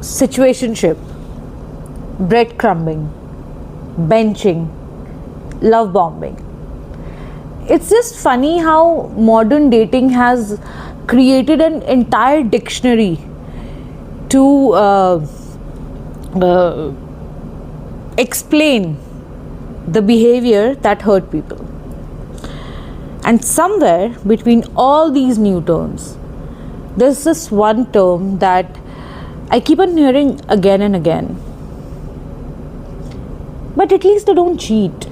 situationship, breadcrumbing, benching, love bombing. It's just funny how modern dating has created an entire dictionary to explain the behavior that hurt people. And somewhere between all these new terms, there's this one term that I keep on hearing again and again. But at least they don't cheat.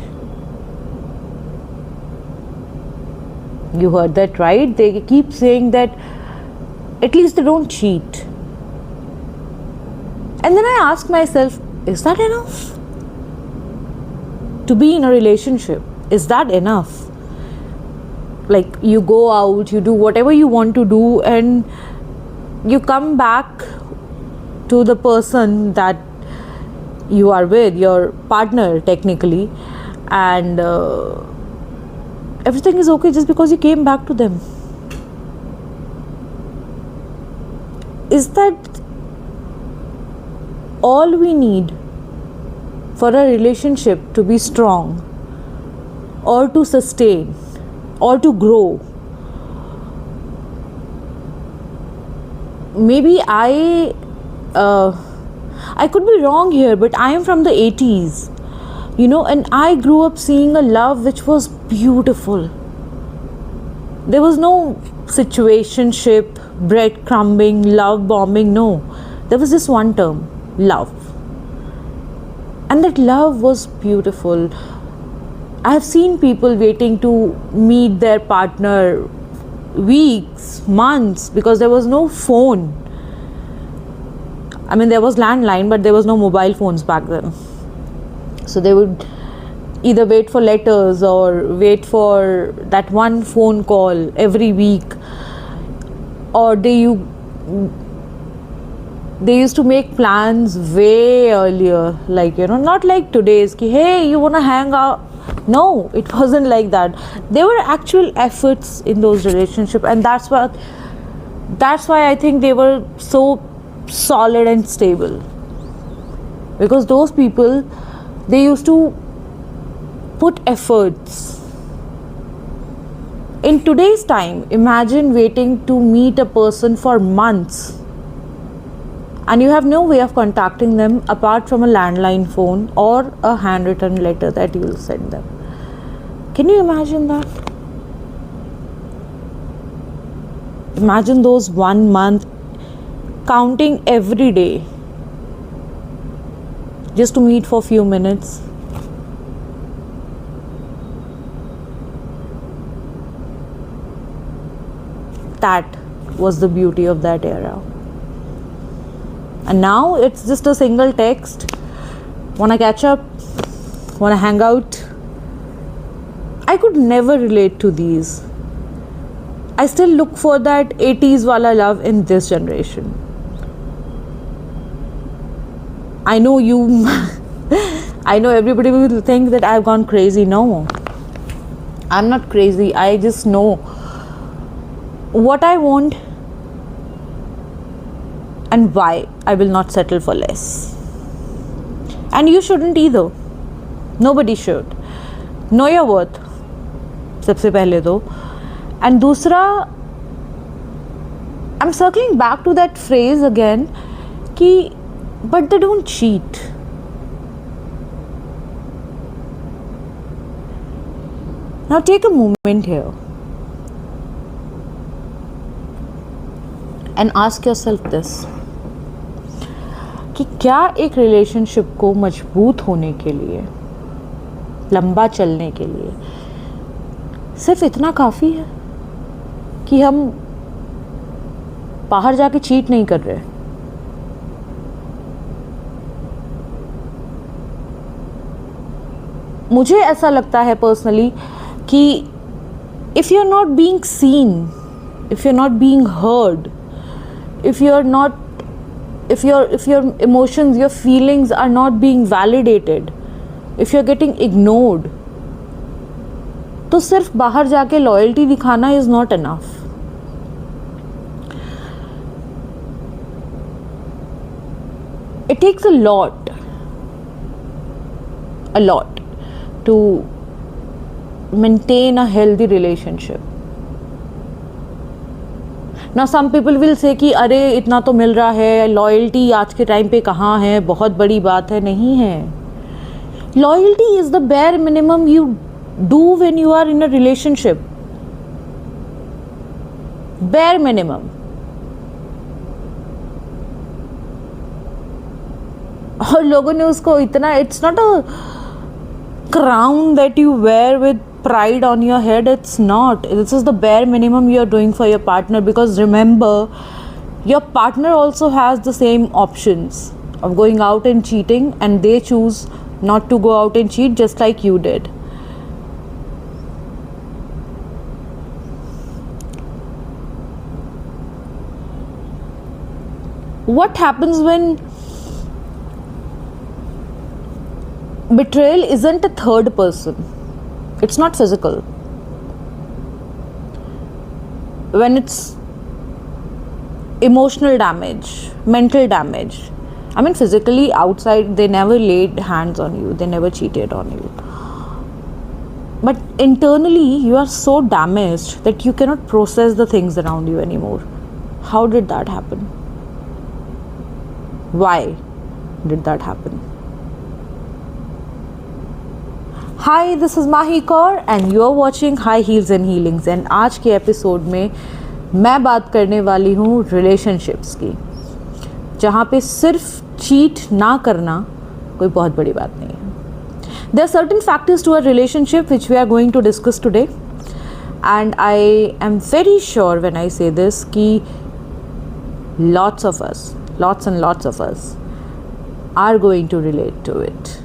You heard that right? They keep saying that at least they don't cheat. And then I ask myself, is that enough? To be in a relationship, is that enough? Like, you go out, you do whatever you want to do, and you come back to the person that you are with, your partner technically, and everything is okay just because you came back to them. Is that all we need for a relationship to be strong, or to sustain, or to grow? Maybe I could be wrong here, but I am from the 80s, and I grew up seeing a love which was beautiful. There was no situationship, breadcrumbing, love bombing, no. There was just one term, love. And that love was beautiful. I have seen people waiting to meet their partner weeks, months, because there was no phone. I mean, there was landline, but there was no mobile phones back then. So they would either wait for letters or wait for that one phone call every week, or they used to make plans way earlier, like, not like today's ki, hey, you want to hang out. No, it wasn't like that. There were actual efforts in those relationships, and that's why I think they were so solid and stable, because those people, they used to put efforts. In today's time, imagine waiting to meet a person for months, and you have no way of contacting them apart from a landline phone or a handwritten letter that you will send them. Can you imagine that? Imagine those 1 month, counting every day just to meet for a few minutes. That was the beauty of that era. And now it's just a single text. Wanna catch up? Wanna hang out? I could never relate to these. I still look for that 80s wala love in this generation. I know I know everybody will think that I've gone crazy. No, I'm not crazy. I just know what I want and why I will not settle for less. And you shouldn't either. Nobody should. Know your worth, सबसे पहले तो. And दूसरा, I'm circling back to that phrase again कि but they don't cheat. Now take a moment here and ask yourself this, कि क्या एक relationship को मजबूत होने के लिए, लंबा चलने के लिए सिर्फ इतना काफ़ी है कि हम बाहर जाके चीट नहीं कर रहे? मुझे ऐसा लगता है पर्सनली कि if you're not being seen, if you're not being heard, if your emotions, your feelings are not being validated, if you're getting ignored, तो सिर्फ बाहर जाके लॉयल्टी दिखाना is not enough. It takes a lot to maintain a healthy relationship. Now some people will say कि अरे इतना तो मिल रहा है, लॉयल्टी आज के टाइम पे कहाँ है, बहुत बड़ी बात है. नहीं है. Loyalty is the bare minimum you do when you are in a relationship. Bare minimum. और लोगों ने उसको इतना, it's not a crown that you wear with pride on your head. It's not. This is the bare minimum you are doing for your partner, because remember, your partner also has the same options of going out and cheating, and they choose not to go out and cheat just like you did. What happens when betrayal isn't a third person? It's not physical. When it's emotional damage, mental damage. I mean, physically outside, they never laid hands on you, they never cheated on you. But internally, you are so damaged that you cannot process the things around you anymore. How did that happen? Why did that happen? Hi, this is Mahi Kaur and you are watching High Heels and Healings. And आज के episode में मैं बात करने वाली हूँ relationships की, जहाँ पे सिर्फ चीट ना करना कोई बहुत बड़ी बात नहीं है. There are certain factors to a relationship which we are going to discuss today, and I am very sure when I say this कि lots and lots of us are going to relate to it.